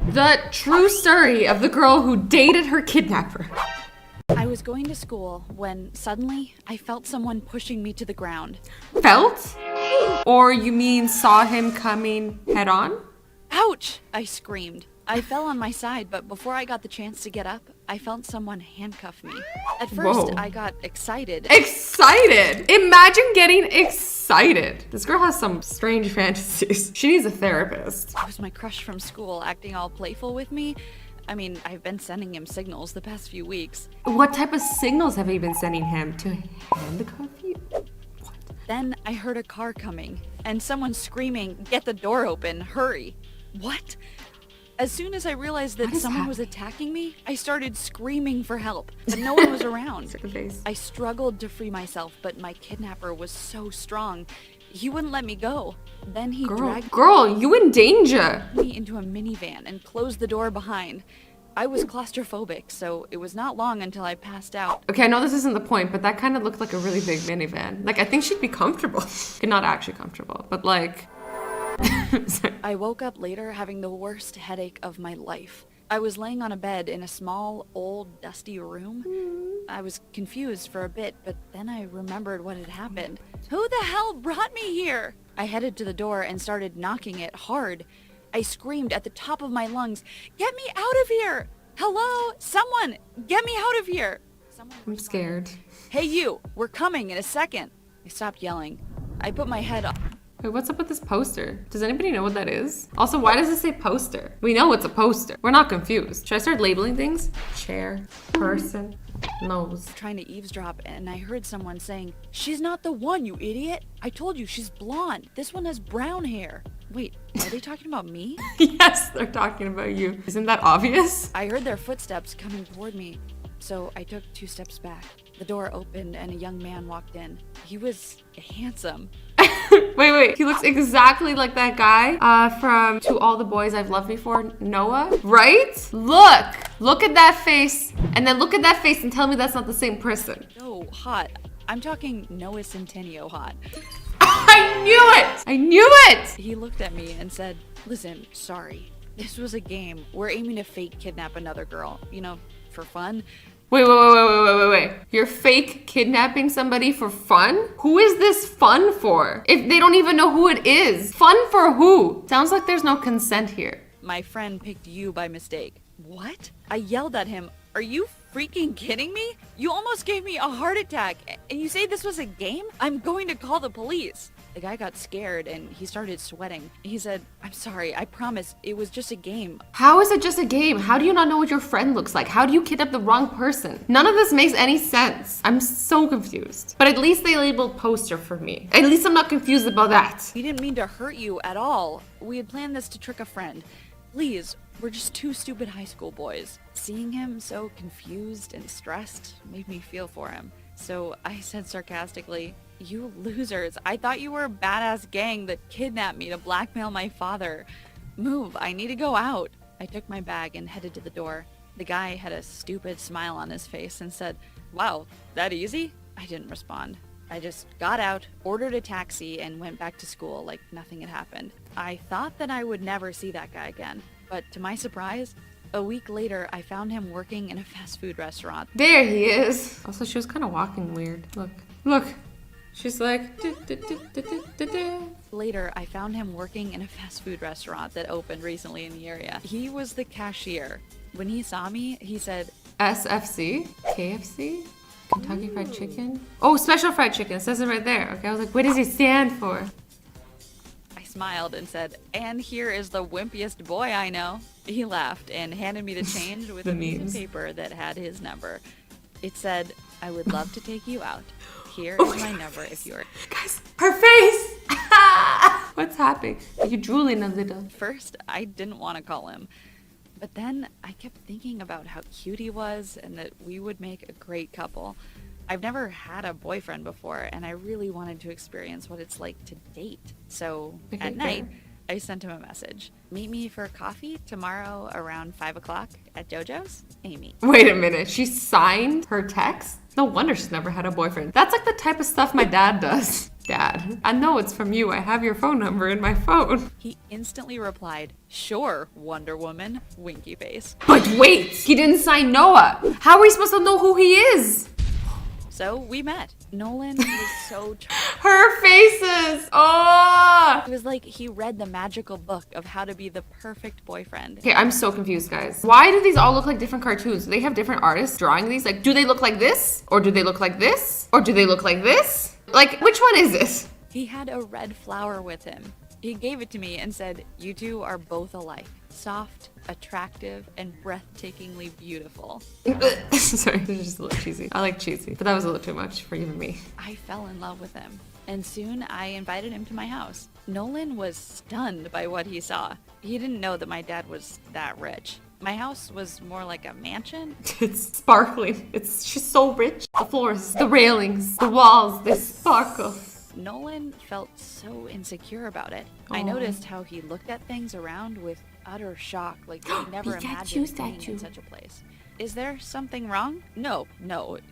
The true story of the girl who dated her kidnapper. I was going to school when suddenly I felt someone pushing me to the ground. Felt? Or you mean saw him coming head on? Ouch! I screamed. I fell on my side, but before I got the chance to get up, I felt someone handcuff me. At first, Whoa. I got excited. Excited! Imagine getting excited. This girl has some strange fantasies. She needs a therapist. It was my crush from school acting all playful with me. I mean, I've been sending him signals the past few weeks. What type of signals have you been sending him? To handcuff you? Then I heard a car coming, and someone screaming, "Get the door open, hurry." What? As soon as I realized that someone was attacking me, I started screaming for help, but no one was around. I struggled to free myself, but my kidnapper was so strong. He wouldn't let me go. Then he dragged you in danger. me into a minivan and closed the door behind. I was claustrophobic, so it was not long until I passed out. Okay, I know this isn't the point, but that kind of looked like a really big minivan. Like, I think she'd be comfortable. Not actually comfortable, but like... I woke up later having the worst headache of my life. I was laying on a bed in a small, old, dusty room. I was confused for a bit, but then I remembered what had happened. Who the hell brought me here? I headed to the door and started knocking it hard. I screamed at the top of my lungs, "Get me out of here! Hello? Someone! Get me out of here!" I'm scared. "Hey you, we're coming in a second." I stopped yelling. I put my head up. Wait, what's up with this poster? Does anybody know what that is? Also, why does it say poster? We know it's a poster. We're not confused. Should I start labeling things? Chair, person, nose. Trying to eavesdrop, and I heard someone saying, "She's not the one, you idiot. I told you she's blonde. This one has brown hair." Wait, are they talking about me? Yes, they're talking about you. Isn't that obvious? I heard their footsteps coming toward me, so I took 2 steps back. The door opened and a young man walked in. He was handsome. Wait. He looks exactly like that guy from To All the Boys I've Loved Before, Noah, right? Look at that face, and then look at that face and tell me that's not the same person. No, hot. I'm talking Noah Centennial hot. I knew it! He looked at me and said, "Listen, sorry. This was a game. We're aiming to fake kidnap another girl, you know, for fun." Wait. You're fake kidnapping somebody for fun? Who is this fun for? If they don't even know who it is. Fun for who? Sounds like there's no consent here. "My friend picked you by mistake." What? I yelled at him. "Are you freaking kidding me? You almost gave me a heart attack, and you say this was a game? I'm going to call the police." The guy got scared and he started sweating. He said, "I'm sorry, I promise, it was just a game." How is it just a game? How do you not know what your friend looks like? How do you kidnap the wrong person? None of this makes any sense. I'm so confused. But at least they labeled poster for me. At least I'm not confused about that. "We didn't mean to hurt you at all. We had planned this to trick a friend. Please, we're just 2 stupid high school boys." Seeing him so confused and stressed made me feel for him. So I said sarcastically, "You losers, I thought you were a badass gang that kidnapped me to blackmail my father. Move, I need to go out." I took my bag and headed to the door. The guy had a stupid smile on his face and said, "Wow, that easy?" I didn't respond. I just got out, ordered a taxi, and went back to school like nothing had happened. I thought that I would never see that guy again, but to my surprise, a week later, I found him working in a fast food restaurant. There he is. Also, she was kind of walking weird. Look. She's like... Later, I found him working in a fast food restaurant that opened recently in the area. He was the cashier. When he saw me, he said, SFC? KFC? Kentucky Fried Chicken? Oh, Special Fried Chicken. It says it right there. Okay, I was like, what does he stand for? I smiled and said, "And here is the wimpiest boy I know." He laughed and handed me the change with a piece of paper that had his number. It said, "I would love to take you out. Here is my number if you're..." Guys, her face! What's happening? Are you drooling a little? First, I didn't want to call him. But then I kept thinking about how cute he was and that we would make a great couple. I've never had a boyfriend before, and I really wanted to experience what it's like to date. So at night, I sent him a message. "Meet me for coffee tomorrow around 5 o'clock at JoJo's, Amy." Wait a minute, she signed her text? No wonder she's never had a boyfriend. That's like the type of stuff my dad does. Dad, I know it's from you. I have your phone number in my phone. He instantly replied, "Sure, Wonder Woman," winky face. But wait, he didn't sign Noah. How are we supposed to know who he is? So we met. Nolan was so Her faces. Oh. It was like he read the magical book of how to be the perfect boyfriend. Okay, I'm so confused, guys. Why do these all look like different cartoons? Do they have different artists drawing these? Like, do they look like this? Or do they look like this? Or do they look like this? Like, which one is it? He had a red flower with him. He gave it to me and said, "You two are both alike. Soft, attractive, and breathtakingly beautiful." Sorry, this is just a little cheesy. I like cheesy, but that was a little too much for even me. I fell in love with him, and soon I invited him to my house. Nolan was stunned by what he saw. He didn't know that my dad was that rich. My house was more like a mansion. It's sparkling. She's so rich. The floors, the railings, the walls, they sparkle. Nolan felt so insecure about it. Aww. I noticed how he looked at things around with utter shock, like he'd never imagined being in such a place. "Is there something wrong?" No,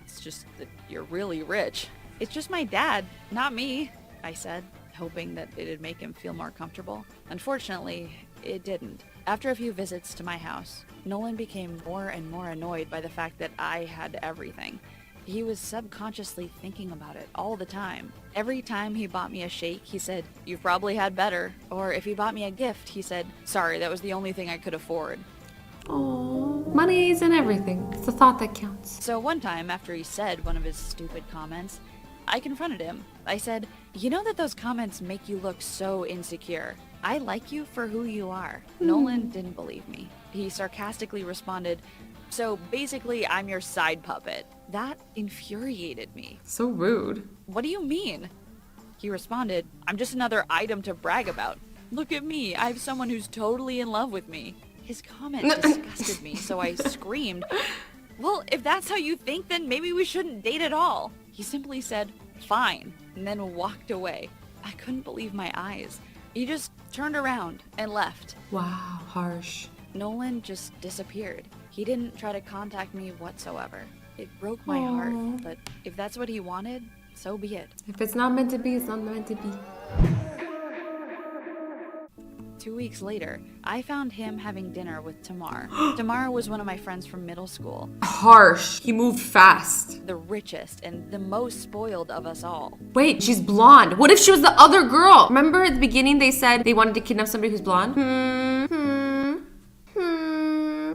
it's just that you're really rich. "It's just my dad, not me," I said, hoping that it'd make him feel more comfortable. Unfortunately, it didn't. After a few visits to my house, Nolan became more and more annoyed by the fact that I had everything. He was subconsciously thinking about it all the time. Every time he bought me a shake, he said, "You've probably had better." Or if he bought me a gift, he said, "Sorry, that was the only thing I could afford." Oh, money isn't everything. It's the thought that counts. So one time, after he said one of his stupid comments, I confronted him. I said, "You know that those comments make you look so insecure. I like you for who you are." Nolan didn't believe me. He sarcastically responded, "So basically, I'm your side puppet." That infuriated me. So rude. "What do you mean?" He responded, "I'm just another item to brag about. Look at me, I have someone who's totally in love with me." His comment disgusted me, so I screamed, "Well, if that's how you think, then maybe we shouldn't date at all." He simply said, "Fine," and then walked away. I couldn't believe my eyes. He just turned around and left. Wow, harsh. Nolan just disappeared. He didn't try to contact me whatsoever. It broke my Aww. heart, but if that's what he wanted, so be it. If it's not meant to be, it's not meant to be. 2 weeks later, I found him having dinner with Tamar. Tamar was one of my friends from middle school. Harsh. He moved fast. The richest and the most spoiled of us all. Wait, she's blonde. What if she was the other girl? Remember at the beginning they said they wanted to kidnap somebody who's blonde?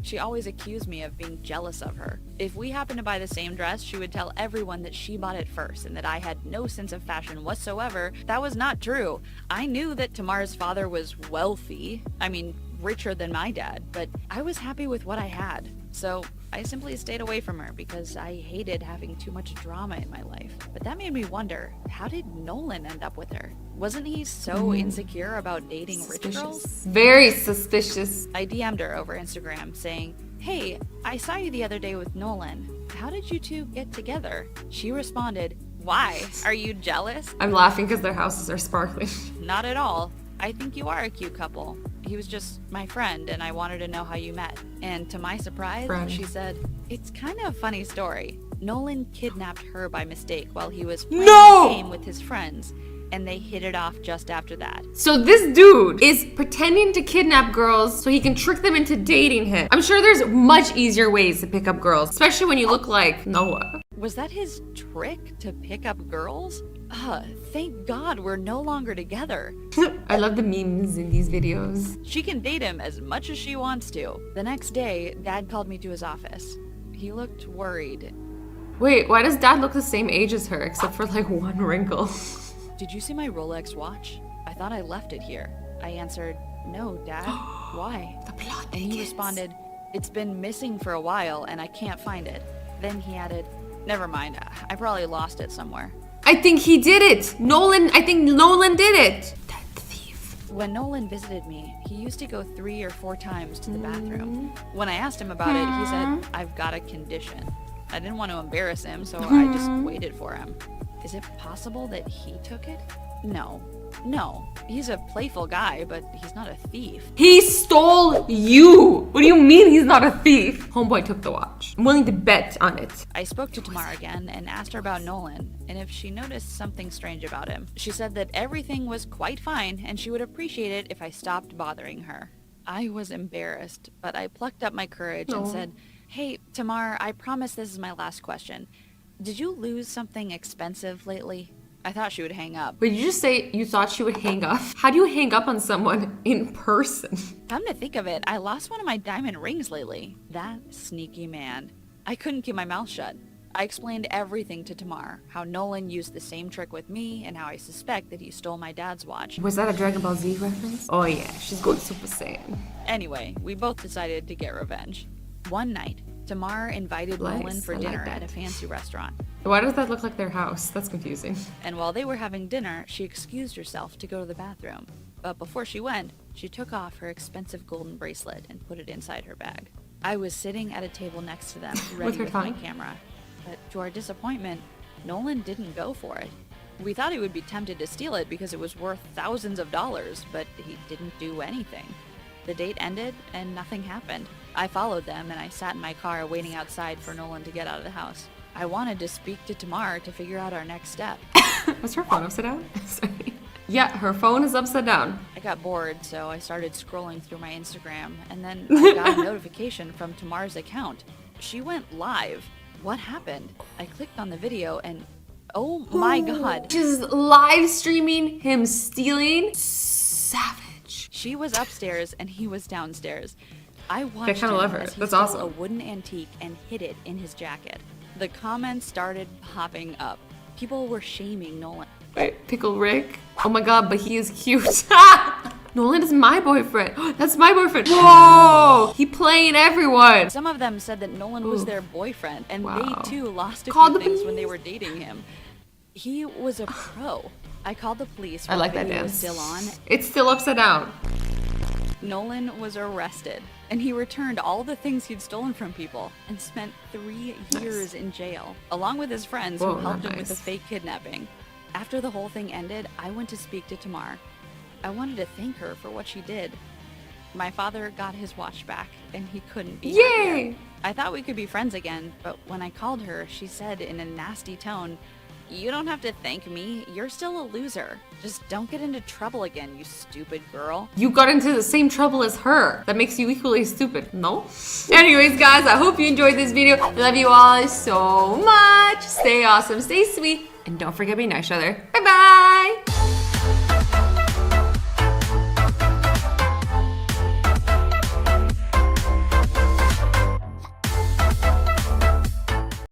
She always accused me of being jealous of her. If we happened to buy the same dress, she would tell everyone that she bought it first and that I had no sense of fashion whatsoever. That was not true. I knew that Tamar's father was wealthy. I mean, richer than my dad, but I was happy with what I had. So I simply stayed away from her because I hated having too much drama in my life. But that made me wonder, how did Nolan end up with her? Wasn't he so insecure about dating rich girls? Very suspicious. I DM'd her over Instagram saying, "Hey, I saw you the other day with Nolan. How did you two get together?" She responded, "Why? Are you jealous?" I'm laughing because their houses are sparkling. "Not at all. I think you are a cute couple. He was just my friend and I wanted to know how you met." And to my surprise, she said, "It's kind of a funny story. Nolan kidnapped her by mistake while he was playing a game with his friends, and they hit it off just after that." So this dude is pretending to kidnap girls so he can trick them into dating him. I'm sure there's much easier ways to pick up girls, especially when you look like Noah. Was that his trick to pick up girls? Thank God we're no longer together. I love the memes in these videos. She can date him as much as she wants to. The next day, Dad called me to his office. He looked worried. Wait, why does Dad look the same age as her except for like one wrinkle? "Did you see my Rolex watch? I thought I left it here." I answered, "No, Dad. Why?" The plot And he responded, "It's been missing for a while and I can't find it." Then he added, "Never mind, I probably lost it somewhere." I think he did it. I think Nolan did it. That thief. When Nolan visited me, he used to go 3 or 4 times to the bathroom. When I asked him about it, he said, "I've got a condition." I didn't want to embarrass him, so I just waited for him. Is it possible that he took it? No. No, he's a playful guy, but he's not a thief. He stole you. What do you mean he's not a thief? Homeboy took the watch. I'm willing to bet on it. I spoke to Tamar again and asked her about Nolan and if she noticed something strange about him. She said that everything was quite fine and she would appreciate it if I stopped bothering her. I was embarrassed, but I plucked up my courage and said, "Hey, Tamar, I promise this is my last question. Did you lose something expensive lately?" I thought she would hang up. But you just say you thought she would hang up? How do you hang up on someone in person? Come to think of it, I lost one of my diamond rings lately. That sneaky man. I couldn't keep my mouth shut. I explained everything to Tamar, how Nolan used the same trick with me and how I suspect that he stole my dad's watch. Was that a Dragon Ball Z reference? Oh yeah, she's going Super Saiyan. Anyway, we both decided to get revenge. One night, Tamar invited Nolan for dinner at a fancy restaurant. Why does that look like their house? That's confusing. And while they were having dinner, she excused herself to go to the bathroom. But before she went, she took off her expensive golden bracelet and put it inside her bag. I was sitting at a table next to them, ready with my camera. But to our disappointment, Nolan didn't go for it. We thought he would be tempted to steal it because it was worth thousands of dollars, but he didn't do anything. The date ended and nothing happened. I followed them and I sat in my car waiting outside for Nolan to get out of the house. I wanted to speak to Tamar to figure out our next step. Was her phone upside down? Sorry. Yeah, her phone is upside down. I got bored, so I started scrolling through my Instagram, and then I got a notification from Tamar's account. She went live. What happened? I clicked on the video and oh my god. She's live streaming him stealing. Savage. She was upstairs and he was downstairs. I watched I kinda love her. as he That's stole awesome. a wooden antique and hid it in his jacket. The comments started popping up. People were shaming Nolan. Wait, Pickle Rick? Oh my god, but he is cute. Nolan is my boyfriend. That's my boyfriend. Whoa! He playing everyone. Some of them said that Nolan was their boyfriend, and they too lost a Called few the things when they police. were dating him. He was a pro. I called the police. I like when that the video dance. was still on. It's still upside down. Nolan was arrested, and he returned all the things he'd stolen from people and spent 3 years in jail, along with his friends Whoa, who helped him not with the nice. fake kidnapping. After the whole thing ended, I went to speak to Tamar. I wanted to thank her for what she did. My father got his watch back, and he couldn't be happier. Yay! I thought we could be friends again, but when I called her, she said in a nasty tone, "You don't have to thank me. You're still a loser. Just don't get into trouble again, you stupid girl." You got into the same trouble as her. That makes you equally stupid, no? Anyways, guys, I hope you enjoyed this video. I love you all so much. Stay awesome, stay sweet, and don't forget to be nice to each other. Bye-bye!